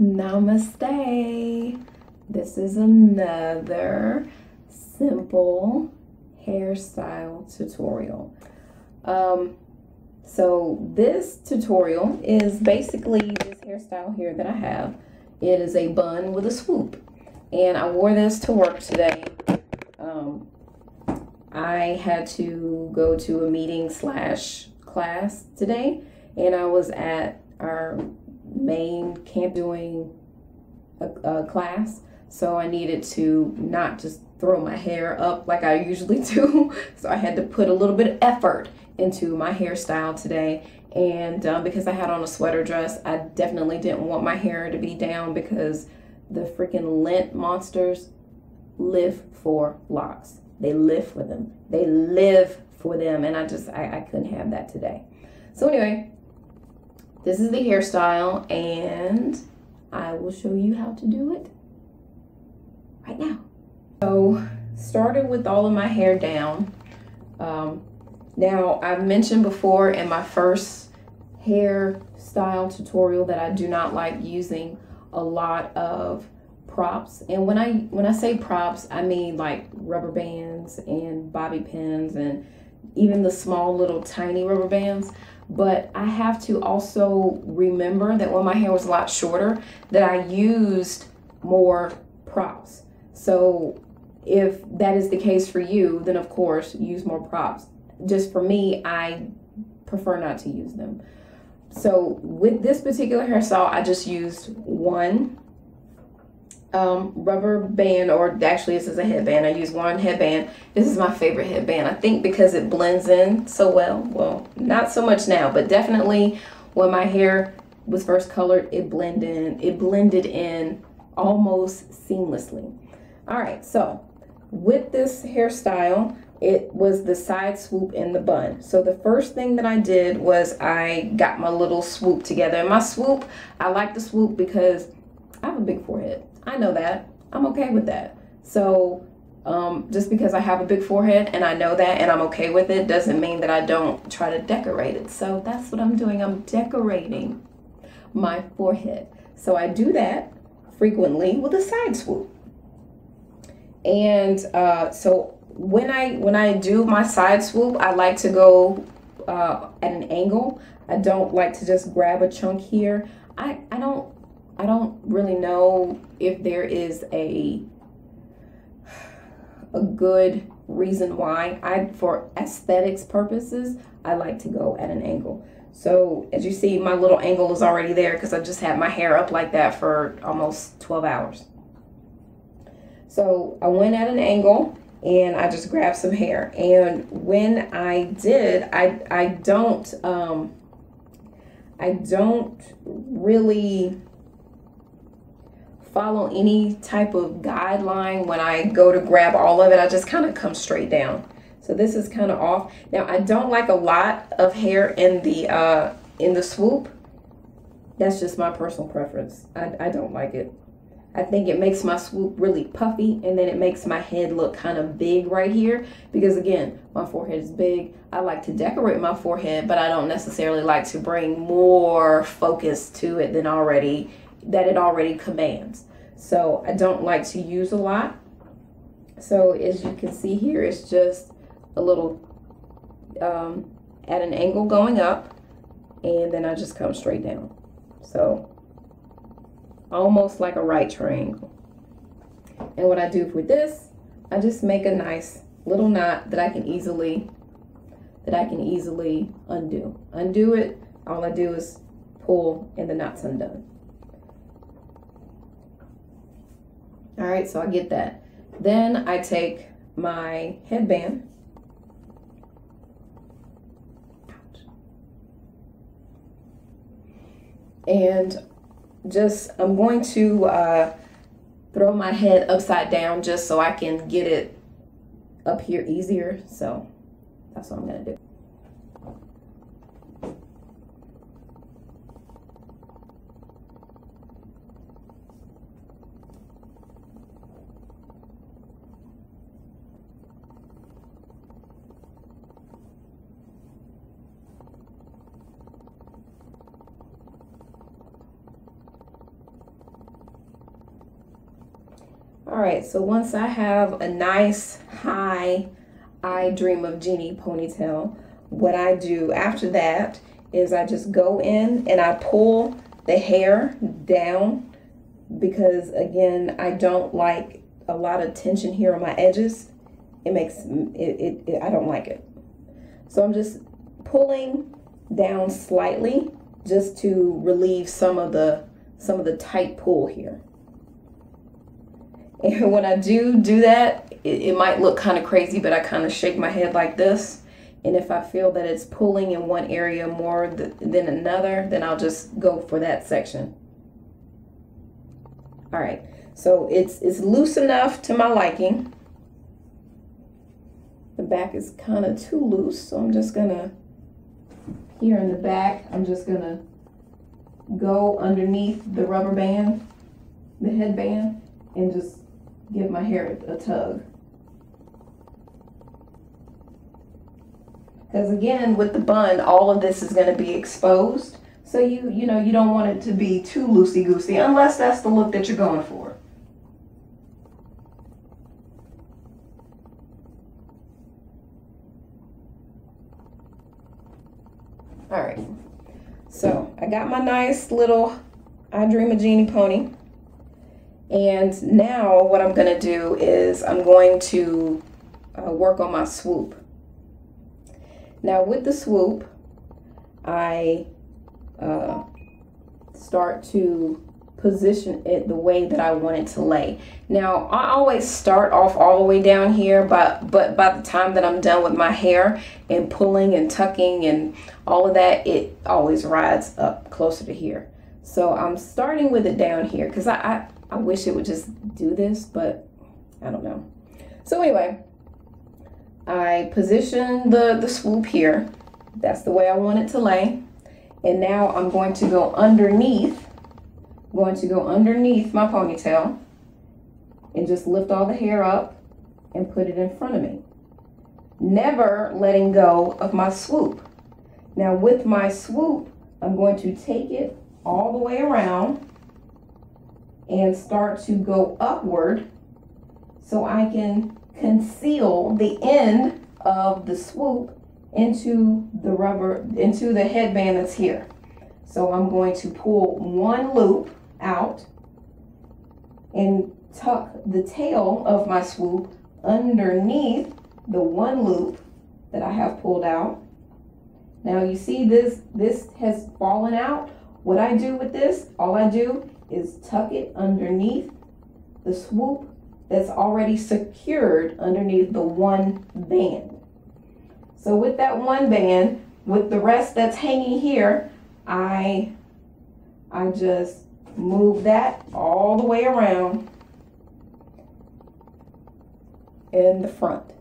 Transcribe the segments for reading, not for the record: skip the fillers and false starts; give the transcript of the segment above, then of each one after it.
Namaste. This is another simple hairstyle tutorial. So this tutorial is basically this hairstyle here that I have. It is a bun with a swoop, and I wore this to work today. I had to go to a meeting / class today, and I was at our main camp doing a class, so I needed to not just throw my hair up like I usually do. So I had to put a little bit of effort into my hairstyle today, and because I had on a sweater dress, I definitely didn't want my hair to be down because the freaking lint monsters live for locks. They live for them. They live for them, and I couldn't have that today. So anyway, this is the hairstyle, and I will show you how to do it right now. So, started with all of my hair down. Now, I've mentioned before in my first hairstyle tutorial that I do not like using a lot of props. And when I say props, I mean like rubber bands and bobby pins and even the small little tiny rubber bands. But I have to also remember that when my hair was a lot shorter, that I used more props. So if that is the case for you, then of course use more props. Just for me, I prefer not to use them. So with this particular hairstyle, I just used one rubber band, or actually this is a headband. I use one headband. This is my favorite headband, I think, because it blends in so well. Well, not so much now, but definitely when my hair was first colored, it blended in almost seamlessly. All right, so with this hairstyle, it was the side swoop in the bun. So the first thing that I did was I got my little swoop together. And my swoop, I like the swoop because I have a big forehead. I know that. I'm okay with that. So just because I have a big forehead and I know that and I'm okay with it doesn't mean that I don't try to decorate it. So that's what I'm doing. I'm decorating my forehead. So I do that frequently with a side swoop. And so when I do my side swoop, I like to go at an angle. I don't like to just grab a chunk here. I don't really know if there is a good reason why. For aesthetics purposes, I like to go at an angle. So as you see, my little angle is already there because I just had my hair up like that for almost 12 hours. So I went at an angle and I just grabbed some hair. And when I did, I don't really follow any type of guideline when I go to grab all of it. I just kind of come straight down. So this is kind of off. Now I don't like a lot of hair in the swoop. That's just my personal preference. I don't like it. I think it makes my swoop really puffy, and then it makes my head look kind of big right here because again, my forehead is big. I like to decorate my forehead, but I don't necessarily like to bring more focus to it than it already commands. So I don't like to use a lot. So as you can see here, it's just a little at an angle going up, and then I just come straight down. So almost like a right triangle. And what I do with this, I just make a nice little knot that I can easily undo. Undo it, all I do is pull and the knot's undone. All right, so I get that. Then I take my headband and I'm going to throw my head upside down just so I can get it up here easier. So that's what I'm gonna do. All right, so once I have a nice high I Dream of Jeannie ponytail, what I do after that is I just go in and I pull the hair down, because again, I don't like a lot of tension here on my edges. It makes it I don't like it. So I'm just pulling down slightly just to relieve some of the tight pull here. And when I do that, it might look kind of crazy, but I kind of shake my head like this. And if I feel that it's pulling in one area more than another, then I'll just go for that section. All right, so it's loose enough to my liking. The back is kind of too loose, so I'm just gonna, here in the back, I'm just gonna go underneath the rubber band, the headband, and just give my hair a tug. Because again, with the bun, all of this is going to be exposed. So you know, you don't want it to be too loosey-goosey unless that's the look that you're going for. All right. So I got my nice little I Dream of Jeannie pony. And now what I'm going to do is I'm going to work on my swoop. Now with the swoop, I start to position it the way that I want it to lay. Now I always start off all the way down here, but by the time that I'm done with my hair and pulling and tucking and all of that, it always rides up closer to here. So I'm starting with it down here because I wish it would just do this, but I don't know. So anyway, I position the swoop here. That's the way I want it to lay. And now I'm going to go underneath my ponytail and just lift all the hair up and put it in front of me. Never letting go of my swoop. Now with my swoop, I'm going to take it all the way around and start to go upward so I can conceal the end of the swoop into the headband that's here. So I'm going to pull one loop out and tuck the tail of my swoop underneath the one loop that I have pulled out. Now you see this has fallen out. What I do with this, all I do is tuck it underneath the swoop that's already secured underneath the one band. So with that one band, with the rest that's hanging here, I just move that all the way around in the front.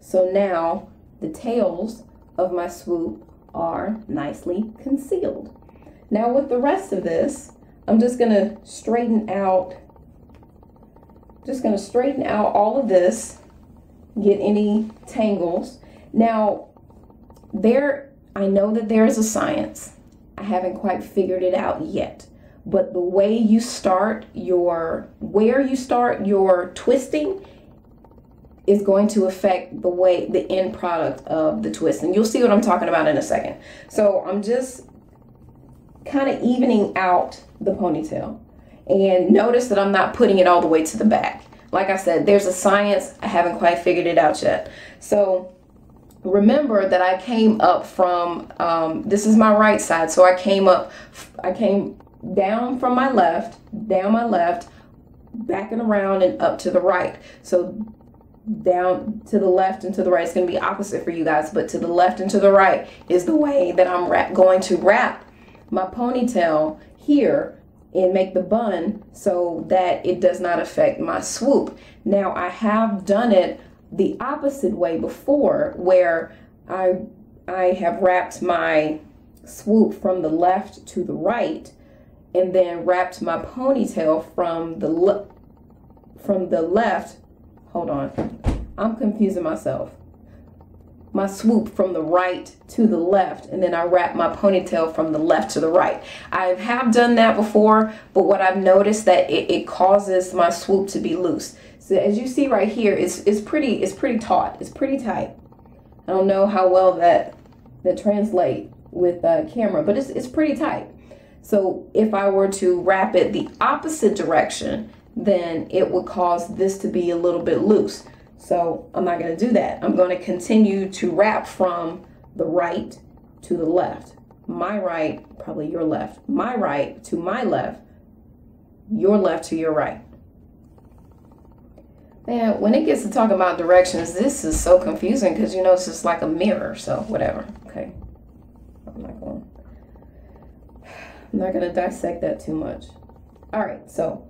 So now the tails of my swoop are nicely concealed. Now with the rest of this, I'm just gonna straighten out all of this, get any tangles. Now, I know that there is a science. I haven't quite figured it out yet. But the way you start where you start your twisting is going to affect the end product of the twist. And you'll see what I'm talking about in a second. So I'm just kind of evening out the ponytail. And notice that I'm not putting it all the way to the back. Like I said, there's a science. I haven't quite figured it out yet. So remember that I came up from, this is my right side. So I came down from my left, back and around and up to the right. So down to the left and to the right. It's going to be opposite for you guys, but to the left and to the right is the way that I'm going to wrap my ponytail here and make the bun so that it does not affect my swoop. Now I have done it the opposite way before, where I have wrapped my swoop from the left to the right and then wrapped my ponytail from the left. Hold on, I'm confusing myself. my swoop from the right to the left, and then I wrap my ponytail from the left to the right. I have done that before, but what I've noticed that it causes my swoop to be loose. So as you see right here, it's pretty taut. It's pretty tight. I don't know how well that translate with camera, but it's pretty tight. So if I were to wrap it the opposite direction, then it would cause this to be a little bit loose. So I'm not going to do that. I'm going to continue to wrap from the right to the left. My right, probably your left. My right to my left. Your left to your right. Man, when it gets to talking about directions, this is so confusing because, you know, it's just like a mirror. So whatever. Okay. I'm not going to dissect that too much. All right. So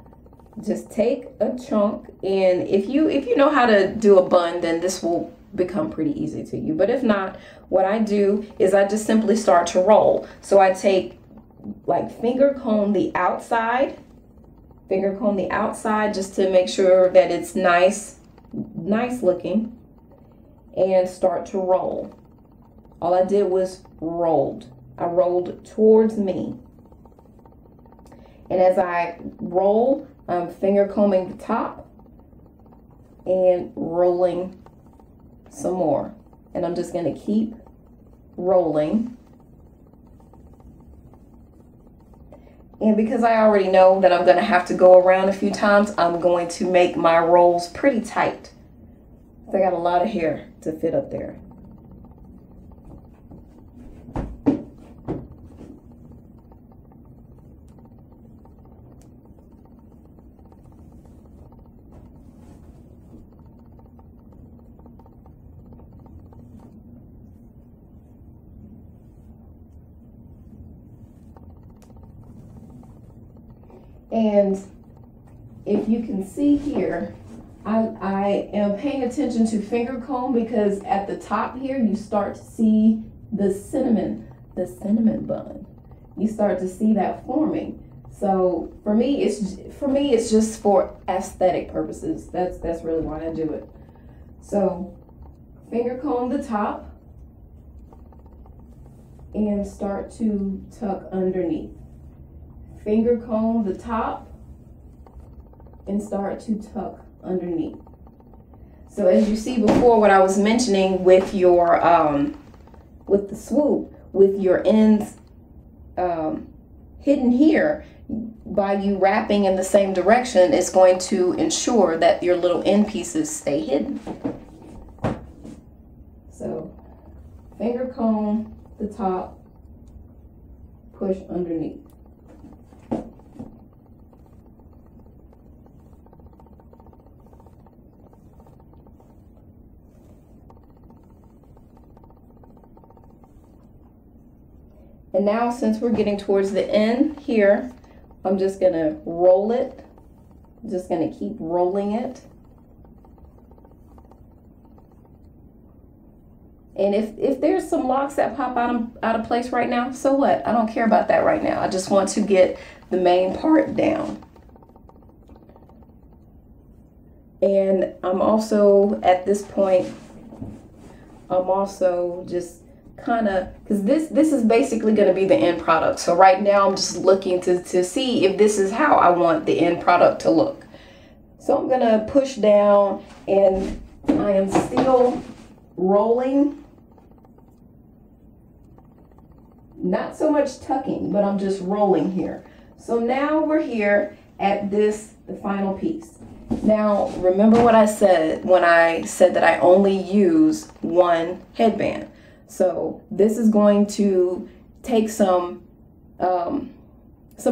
just take a chunk, and if you know how to do a bun, then this will become pretty easy to you. But if not, what I do is I just simply start to roll. So I take, like, finger comb the outside just to make sure that it's nice looking, and start to roll. All I did was rolled. I rolled towards me. And as I roll, I'm finger combing the top and rolling some more. And I'm just going to keep rolling. And because I already know that I'm going to have to go around a few times, I'm going to make my rolls pretty tight. I got a lot of hair to fit up there. And if you can see here, I am paying attention to finger comb, because at the top here you start to see the cinnamon bun. You start to see that forming. So for me it's just for aesthetic purposes. That's really why I do it. So finger comb the top and start to tuck underneath. Finger comb the top and start to tuck underneath. So as you see before, what I was mentioning with your with the swoop, with your ends hidden here, by you wrapping in the same direction, it's going to ensure that your little end pieces stay hidden. So finger comb the top, push underneath. And now, since we're getting towards the end here, I'm just going to roll it. I'm just going to keep rolling it. And if there's some locks that pop out of place right now, so what? I don't care about that right now. I just want to get the main part down. And I'm also, at this point, I'm also just kind of, because this is basically going to be the end product. So right now I'm just looking to see if this is how I want the end product to look. So I'm going to push down, and I am still rolling. Not so much tucking, but I'm just rolling here. So now we're here at the final piece. Now, remember what I said when I said that I only use one headband. So this is going to take some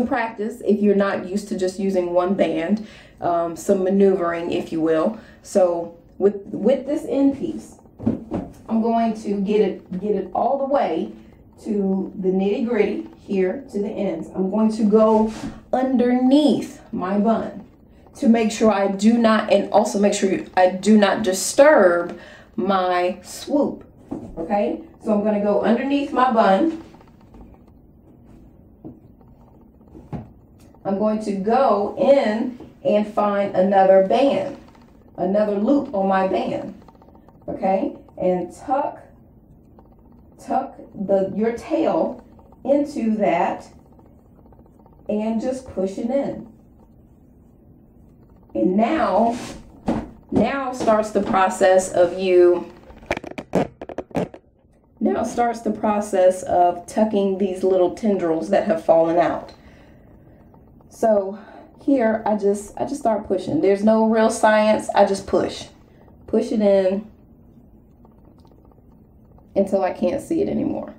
practice if you're not used to just using one band, some maneuvering, if you will. So with this end piece, I'm going to get it all the way to the nitty gritty here to the ends. I'm going to go underneath my bun to make sure I do not, and also make sure I do not disturb my swoop. Okay, so I'm going to go underneath my bun. I'm going to go in and find another band, another loop on my band. Okay, and tuck tuck your tail into that and just push it in. And now starts the process of tucking these little tendrils that have fallen out. So here I just start pushing. There's no real science. I just push it in until I can't see it anymore.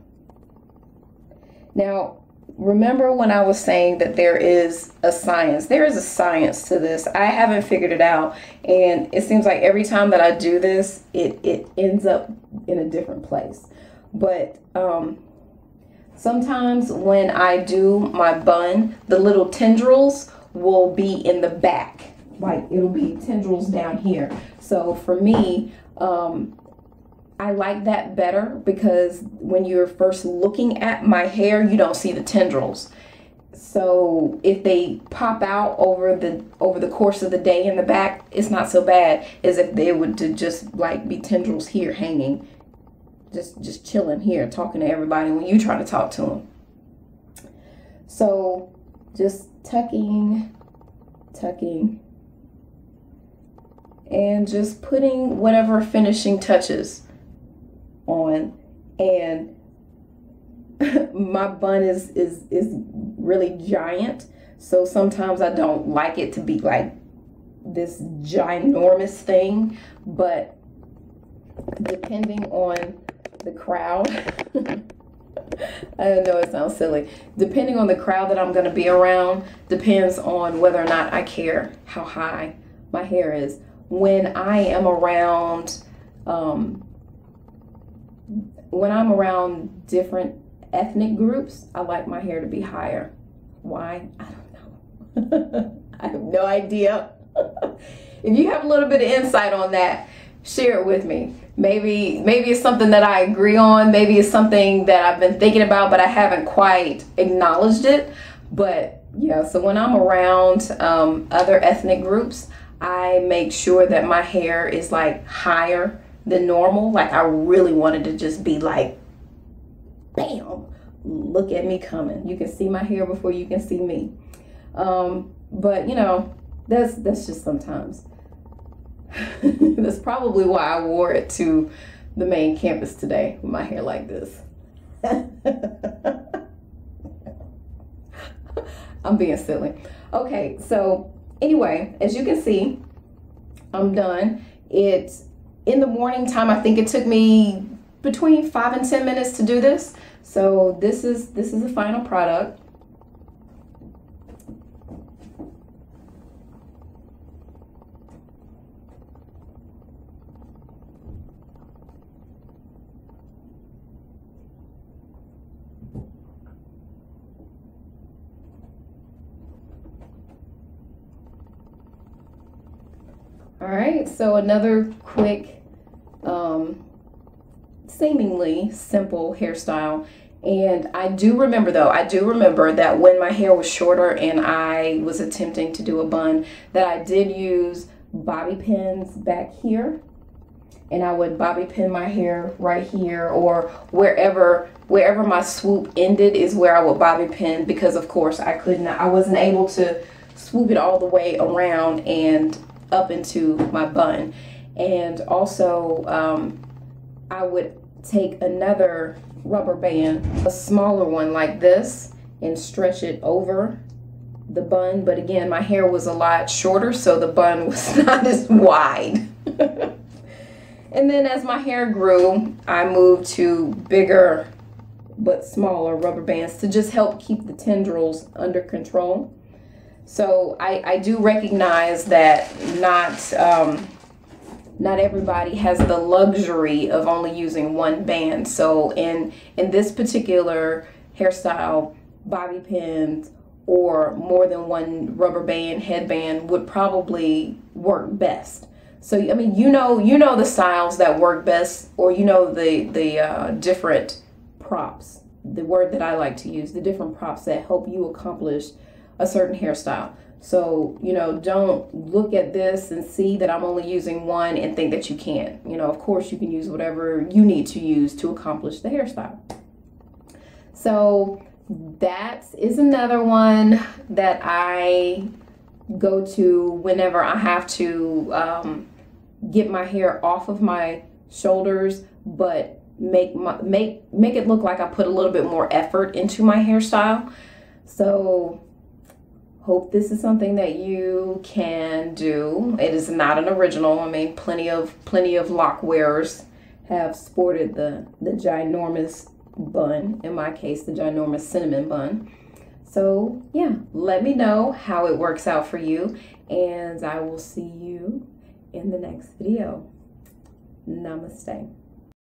Now, remember when I was saying that there is a science? There is a science to this. I haven't figured it out, and it seems like every time that I do this, it ends up in a different place. But sometimes when I do my bun, the little tendrils will be in the back. Like, it'll be tendrils down here. So for me, I like that better, because when you're first looking at my hair, you don't see the tendrils. So if they pop out over the course of the day in the back, it's not so bad as if they would just like be tendrils here hanging, just chilling here, talking to everybody when you try to talk to them. So just tucking, and just putting whatever finishing touches on. And my bun is really giant, so sometimes I don't like it to be like this ginormous thing, but depending on the crowd I know it sounds silly. Depending on the crowd that I'm going to be around, depends on whether or not I care how high my hair is. When I am around different ethnic groups, I like my hair to be higher. Why? I don't know. I have no idea. If you have a little bit of insight on that, share it with me. Maybe it's something that I agree on. Maybe it's something that I've been thinking about, but I haven't quite acknowledged it. But yeah, so when I'm around other ethnic groups, I make sure that my hair is like higher than normal. Like, I really wanted to just be like, bam, look at me coming. You can see my hair before you can see me. But you know, that's just sometimes. That's probably why I wore it to the main campus today with my hair like this. I'm being silly. Okay, so anyway, as you can see, I'm done. It's in the morning time. I think it took me between 5 and 10 minutes to do this. So this is the final product. All right, so another quick, seemingly simple hairstyle. And I do remember that when my hair was shorter and I was attempting to do a bun, that I did use bobby pins back here. And I would bobby pin my hair right here, or wherever my swoop ended is where I would bobby pin, because of course I wasn't able to swoop it all the way around and up into my bun. And also I would take another rubber band, a smaller one like this, and stretch it over the bun. But again, my hair was a lot shorter, so the bun was not as wide. And then as my hair grew, I moved to bigger but smaller rubber bands to just help keep the tendrils under control. So I do recognize that not everybody has the luxury of only using one band. So in this particular hairstyle, bobby pins or more than one rubber band, headband would probably work best. So I mean, you know the styles that work best, or you know the different props, the word that I like to use, the different props that help you accomplish a certain hairstyle. So, you know, don't look at this and see that I'm only using one and think that you can't. You know, of course you can use whatever you need to use to accomplish the hairstyle. So that is another one that I go to whenever I have to get my hair off of my shoulders, but make it look like I put a little bit more effort into my hairstyle. So hope this is something that you can do. It is not an original. I mean, plenty of lock wearers have sported the ginormous bun. In my case, the ginormous cinnamon bun. So yeah, let me know how it works out for you, and I will see you in the next video. Namaste.